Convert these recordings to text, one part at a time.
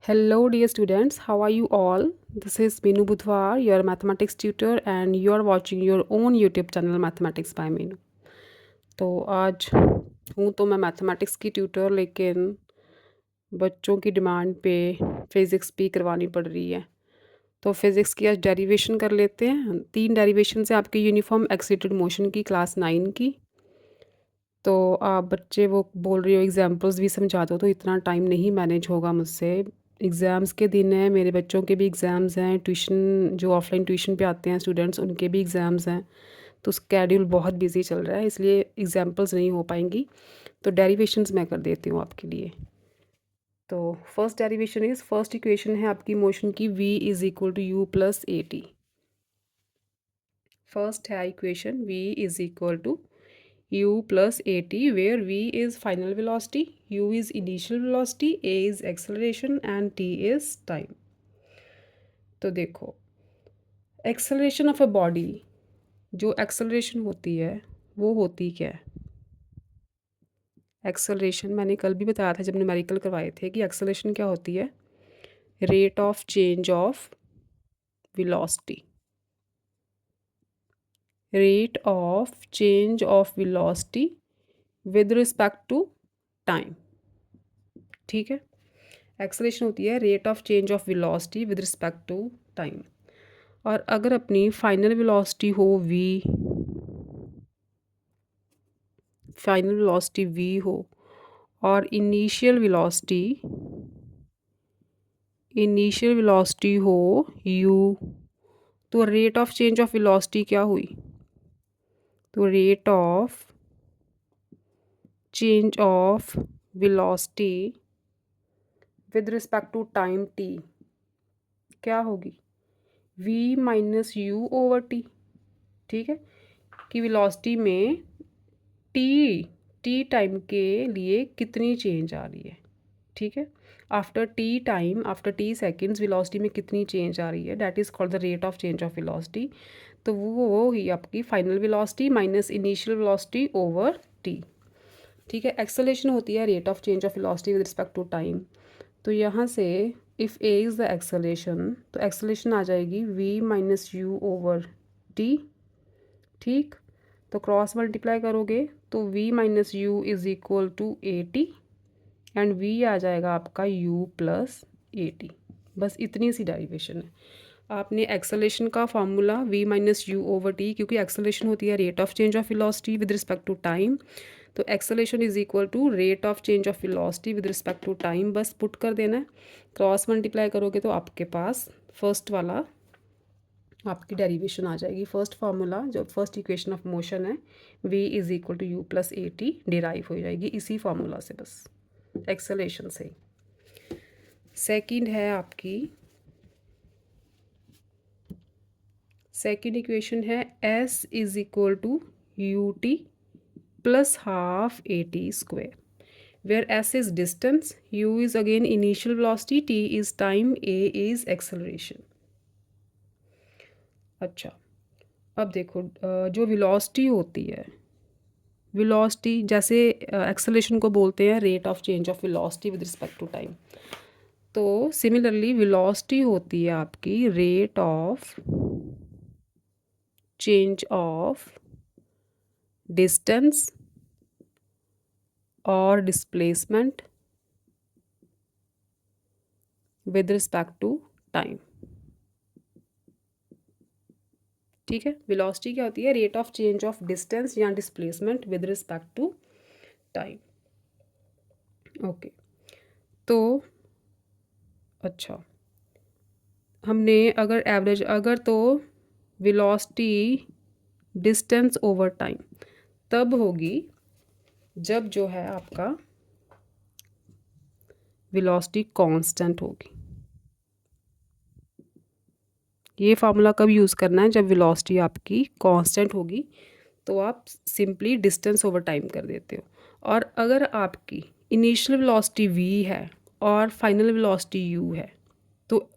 Hello, dear students. How are you all? This is Meenu Budhwar, your mathematics tutor, and you are watching your own YouTube channel Mathematics by Meenu. तो आज हूँ तो मैं mathematics की tutor, लेकिन बच्चों की डिमांड पे फिज़िक्स भी करवानी पड़ रही है। तो फिज़िक्स की आज डेरिवेशन कर लेते हैं। 3 डेरिवेशन है आपकी यूनिफॉर्म एक्सीटेड मोशन की क्लास 9 की। तो आप बच्चे वो बोल रही हो एग्जांपल्स भी समझा दो, तो इतना टाइम नहीं मैनेज होगा मुझसे। एग्ज़ाम्स के दिन हैं, मेरे बच्चों के भी एग्ज़ाम्स हैं, ट्यूशन जो ऑफलाइन ट्यूशन पे आते हैं स्टूडेंट्स उनके भी एग्ज़ाम्स हैं। तो स्केड्यूल बहुत बिजी चल रहा है, इसलिए एग्जांपल्स नहीं हो पाएंगी। तो डेरिवेशंस मैं कर देती हूँ आपके लिए। तो first derivation is, first equation है आपकी मोशन की v is equal to u plus a t. First है equation v is equal to u plus at, where v is final velocity, u is initial velocity, a is acceleration and t is time। तो देखो, acceleration of a body, जो acceleration होती है वो होती क्या है? एक्सेलरेशन मैंने कल भी बताया था जब न्यूमेरिकल करवाए थे कि एक्सेलरेशन क्या होती है? Rate of change of velocity. Rate of change of velocity with respect to time. ठीक है, एक्सेलरेशन होती है rate of change of velocity with respect to time. और अगर अपनी फाइनल वेलोसिटी हो v, फाइनल वेलोसिटी v हो और इनिशियल वेलोसिटी हो u, तो rate of change of velocity क्या हुई? तो rate of change of velocity with respect to time t क्या होगी? v minus u over t. ठीक है, कि वेलोसिटी में टी टाइम के लिए कितनी चेंज आ रही है। ठीक है, आफ्टर टी सेकेंड्स वेलोसिटी में कितनी चेंज आ रही है, that is called the rate of change of velocity. तो वो ही आपकी final velocity minus initial velocity over t. ठीक है, एक्सेलरेशन होती है rate of change of velocity with respect to time. तो यहाँ से if a is the acceleration, तो एक्सेलरेशन आ जाएगी v minus u over t. ठीक, तो क्रॉस मल्टीप्लाई करोगे तो v minus u is equal to a t and v आ जाएगा आपका u प्लस ए टी। बस इतनी सी डेरिवेशन है। आपने एक्सेलरेशन का formula v minus u over t, क्योंकि एक्सेलरेशन होती है rate of change of velocity with respect to time, तो acceleration is equal to rate of change of velocity with respect to time. बस put कर देना है, cross multiply करोगे तो आपके पास फर्स्ट वाला आपकी डेरिवेशन आ जाएगी। फर्स्ट फार्मूला जो फर्स्ट इक्वेशन ऑफ मोशन है v is equal to u plus a t derive हो जाएगी इसी फार्मूला से, बस एक्सेलरेशन से। सेकंड है आपकी, सेकंड इक्वेशन है s is equal to u t plus half a t square, where s is distance, u is again initial velocity, t is time, a is acceleration। अच्छा, अब देखो जो वेलोसिटी होती है, वेलोसिटी जैसे एक्सेलरेशन को बोलते हैं rate of change of velocity with respect to time, तो सिमिलरली वेलोसिटी होती है आपकी rate of change of distance और displacement with respect to time. ठीक है, वेलोसिटी क्या होती है? Rate of change of distance या displacement with respect to time. Okay, तो अच्छा, हमने अगर एवरेज, अगर तो वेलोसिटी डिस्टेंस ओवर टाइम तब होगी जब जो है आपका वेलोसिटी कांस्टेंट होगी। ये फार्मूला कब यूज़ करना है? जब वेलोसिटी आपकी कांस्टेंट होगी, तो आप सिंपली डिस्टेंस ओवर टाइम कर देते हो। और अगर आपकी इनिशियल वेलोसिटी v है और फाइनल वेलोसिटी u है, तो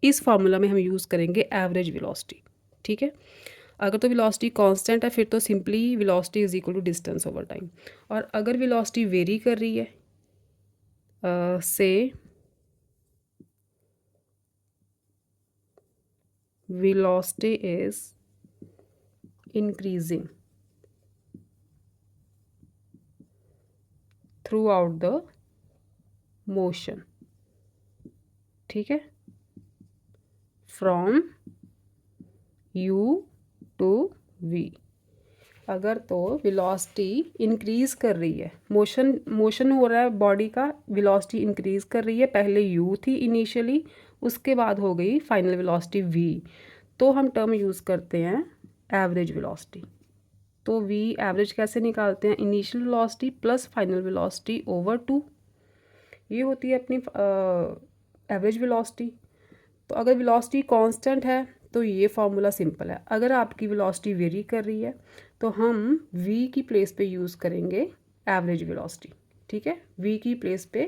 इस फार्मूला में हम यूज़ करेंगे एवरेज वेलोसिटी। ठीक है, अगर तो वेलोसिटी कांस्टेंट है फिर तो simply velocity is equal to distance over time. और अगर वेलोसिटी वेरी कर रही है, से velocity is increasing throughout the motion, ठीक है, फ्रॉम u to v। अगर तो वेलोसिटी इंक्रीज़ कर रही है, मोशन हो रहा है बॉडी का, वेलोसिटी इंक्रीज़ कर रही है, पहले u थी इनिशियली, उसके बाद हो गई फाइनल वेलोसिटी v, तो हम टर्म यूज़ करते हैं एवरेज वेलोसिटी। तो v एवरेज कैसे निकालते हैं, initial velocity plus final velocity over 2, ये होती है अपनी एवरेज वेलोसिटी। तो अगर वेलोसिटी कांस्टेंट है तो ये फार्मूला सिंपल है। अगर आपकी वेलोसिटी वेरी कर रही है तो हम v की प्लेस पे यूज़ करेंगे एवरेज वेलोसिटी, ठीक है, v की प्लेस पे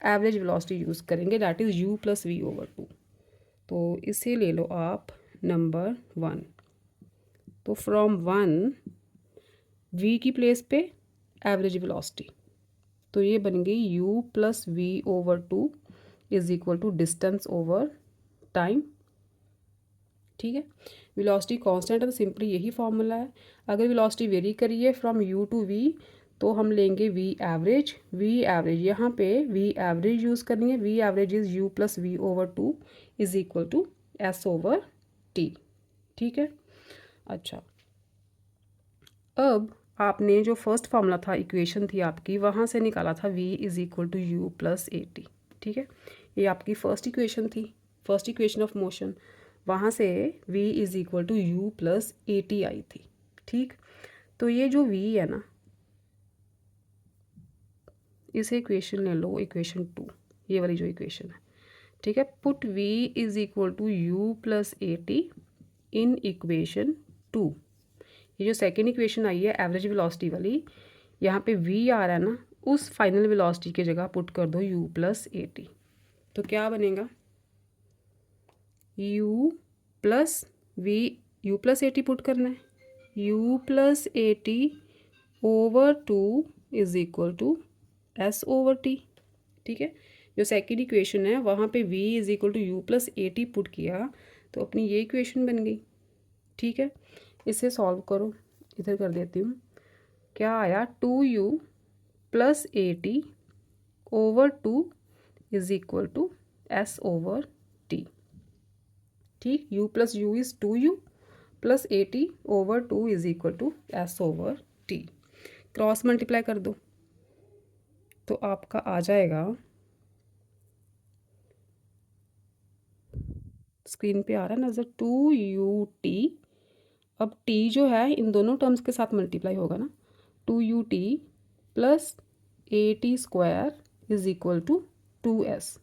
एवरेज वेलोसिटी यूज़ करेंगे, that is u plus v over 2। तो इसे ले लो आप नंबर 1। तो फ्रॉम 1 v की प्लेस पे एवरेज वेलोसिटी, तो ये बन गई u plus v over 2 is equal to distance over time, ठीक है। वेलोसिटी कांस्टेंट है तो सिंपली यही फार्मूला है। अगर वेलोसिटी वेरी करिए फ्रॉम u टू v तो हम लेंगे v एवरेज, यहाँ पे v एवरेज यूज़ करनी है, v average is u plus v over 2 is equal to s over t, ठीक है। अच्छा, अब आपने जो फर्स्ट फार्मूला था, इक्वेशन थी आपकी, वहाँ से निकाला था v is equal to u plus a t, ठीक है, ये आपकी फर्स्ट इक्वेशन थी, फर्स्ट इक्वेशन ऑफ मोशन। वहाँ से v is equal to u plus a t आई थी, ठीक। तो ये जो v है ना, इसे इक्वेशन ले लो, इक्वेशन 2, ये वाली जो इक्वेशन है, ठीक है। Put v is equal to u plus a t in equation 2। ये जो सेकेंड इक्वेशन आई है एवरेज वेलोसिटी वाली, यहाँ पे v आ रहा है ना, उस फाइनल वेलोसिटी की जगह पुट कर दो u प्लस ए टी। तो क्या बनेगा, u plus v, u plus a t put करना है, u plus a t over 2 is equal to s over t, ठीक है। जो सेकेंड इक्वेशन है वहाँ पे v is equal to u plus a t put किया तो अपनी ये इक्वेशन बन गई, ठीक है। इसे सॉल्व करो, इधर कर देती हूँ, क्या आया 2u plus a t over 2 is equal to s over t, ठीक। u plus u is 2u plus a t over 2 is equal to s over t। Cross multiply कर दो तो आपका आ जाएगा, स्क्रीन पे आ रहा है नज़र, 2ut, अब t जो है इन दोनों टर्म्स के साथ मल्टीप्लाई होगा ना, 2ut plus a t square is equal to 2s,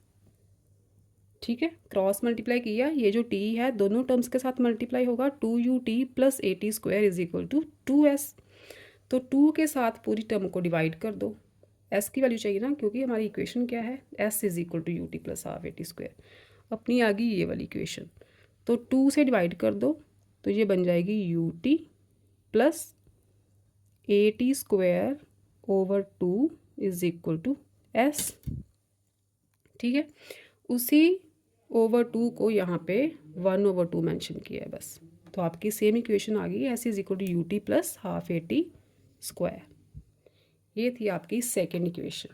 ठीक है। क्रॉस मल्टीप्लाई किया, ये जो t है दोनों टर्म्स के साथ मल्टीप्लाई होगा, 2ut plus a t square is equal to 2s। तो 2 के साथ पूरी टर्म को डिवाइड कर दो, s की वैल्यू चाहिए ना, क्योंकि हमारी इक्वेशन क्या है, s is equal to ut plus half a t square, अपनी आ गई ये वाली इक्वेशन। तो 2 से डिवाइड कर दो तो ये बन जाएगी ut plus a t square over 2 is equal to s, ठीक है। उसी ओवर 2 को यहाँ पे 1 ओवर 2 मेंशन किया है बस, तो आपकी सेम इक्वेशन आ गई, s is equal to ut plus half a t square. ये थी आपकी second equation.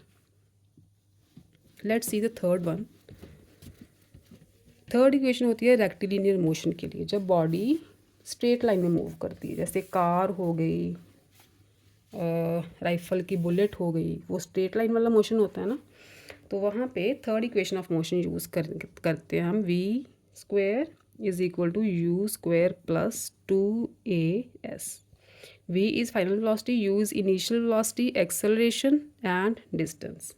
Let's see the third one. Third equation होती है रेक्टिलिनियर मोशन के लिए, जब बॉडी स्ट्रेट लाइन में मूव करती है, जैसे कार हो गई, राइफल की बुलेट हो गई, वो स्ट्रेट लाइन वाला मोशन होता है ना, तो वहाँ पे third equation of motion use करते हैं हम, v square is equal to u square plus 2as। v is final velocity, u is initial velocity, acceleration and distance,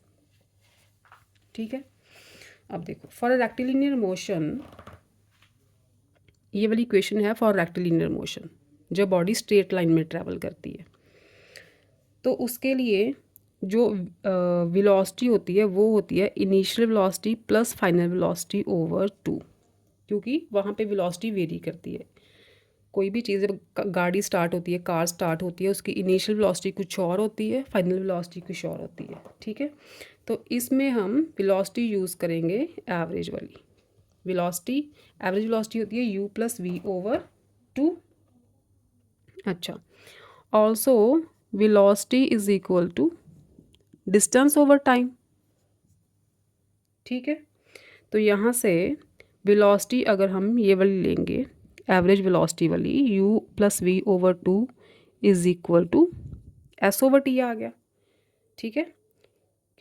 ठीक है। अब देखो फॉर रेक्टिलिनियर मोशन, ये वाली इक्वेशन है फॉर रेक्टिलिनियर मोशन, जब बॉडी स्ट्रेट लाइन में ट्रैवल करती है, तो उसके लिए जो वेलोसिटी होती है वो होती है initial velocity plus final velocity over 2, क्योंकि वहाँ पे वेलोसिटी वेरी करती है। कोई भी चीज़, गाड़ी स्टार्ट होती है, कार स्टार्ट होती है, उसकी इनिशियल वेलोसिटी कुछ और होती है, फाइनल वेलोसिटी कुछ और होती है, ठीक है। तो इसमें हम वेलोसिटी यूज़ करेंगे एवरेज वाली, वेलोसिटी, एवरेज वेलोसिटी होती है u प्लस वी ओवर 2। अच्छा, also velocity is equal to distance over time. ठीक है, तो यहाँ से वेलोसिटी अगर हम ये वाली लेंगे, एवरेज वेलोसिटी वाली, u plus v over 2 is equal to s over t आ गया। ठीक है,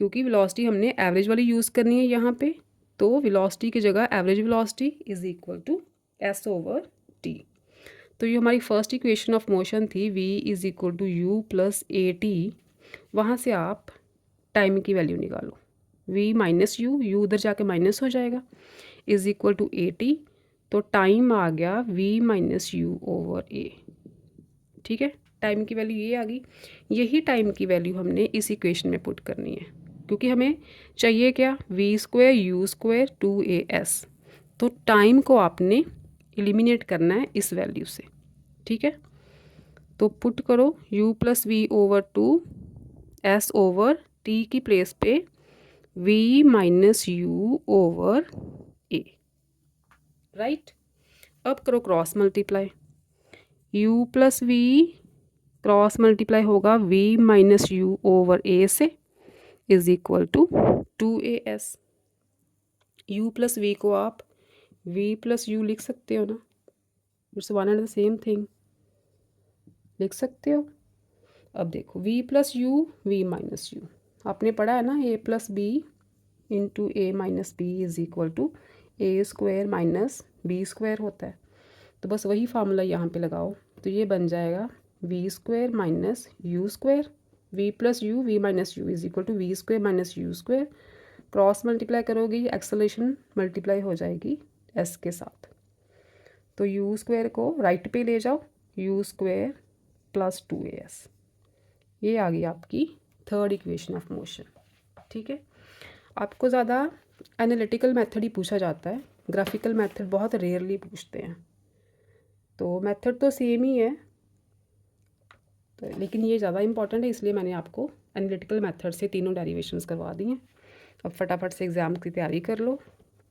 क्योंकि वेलोसिटी हमने एवरेज वाली यूज़ करनी है यहाँ पे, तो वेलोसिटी की जगह average velocity is equal to s over t. तो ये हमारी फर्स्ट इक्वेशन ऑफ मोशन थी, v is equal to u plus a t. वहाँ से आप टाइम की वैल्यू निकालो, v माइनस यू उधर जाके माइनस हो जाएगा, is equal to a t. तो टाइम आ गया v minus u over a. ठीक है, टाइम की वैल्यू ये आ गई। यही टाइम की वैल्यू हमने इस इक्वेशन में पुट करनी है, क्योंकि हमें चाहिए क्या, we square you square 2as। तो टाइम को आपने एलिमिनेट करना है इस वैल्यू से। ठीक है, तो पुट करो u plus v over 2s over t की प्लेस पे v minus u over a। Right, अब करो cross multiply, u plus v cross multiply होगा v minus u over a से, is equal to 2as। u plus v को आप v plus u लिख सकते हो ना, it's one and the same thing, लिख सकते हो। अब देखो v plus u v minus u, आपने पढ़ा है ना, a plus b into a minus b is equal to a square minus b square होता है। तो बस वही फार्मूला यहाँ पे लगाओ, तो ये बन जाएगा v square minus u square, v plus u v minus u is equal to v square minus u square. Cross multiply करोगी, एक्सेलरेशन मल्टीप्लाई हो जाएगी एस के साथ। तो यू स्क्वायर को राइट पे ले जाओ, यू स्क्वायर प्लस 2as। ये आ गई आपकी थर्ड इक्वेशन ऑफ मोशन। ठीक है, आपको ज़्यादा एनालिटिकल मेथड ही पूछा जाता है, ग्राफिकल मेथड बहुत रेयरली पूछते हैं। तो मेथड तो सेम ही है, तो लेकिन ये ज़्यादा इंपॉर्टेंट है, इसलिए मैंने आपको एनालिटिकल मेथड से तीनों डेरिवेशंस करवा दी हैं। अब फटाफट से एग्ज़ाम की तैयारी कर लो,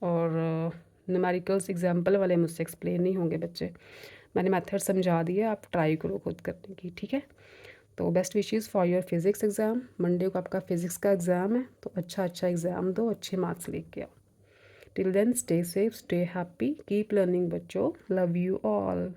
और न्यूमेरिकल्स एग्जाम्पल वाले मुझसे एक्सप्लेन नहीं होंगे बच्चे, मैंने मेथड समझा दिया, आप ट्राई करो खुद करने की। ठीक है, तो best wishes for your physics exam. Monday को आपका फ़िज़िक्स का एग्ज़ाम है, तो अच्छा एग्ज़ाम दो, अच्छे मार्क्स लेके आओ। Till then stay safe, stay happy, keep learning बच्चों, लव यू ऑल।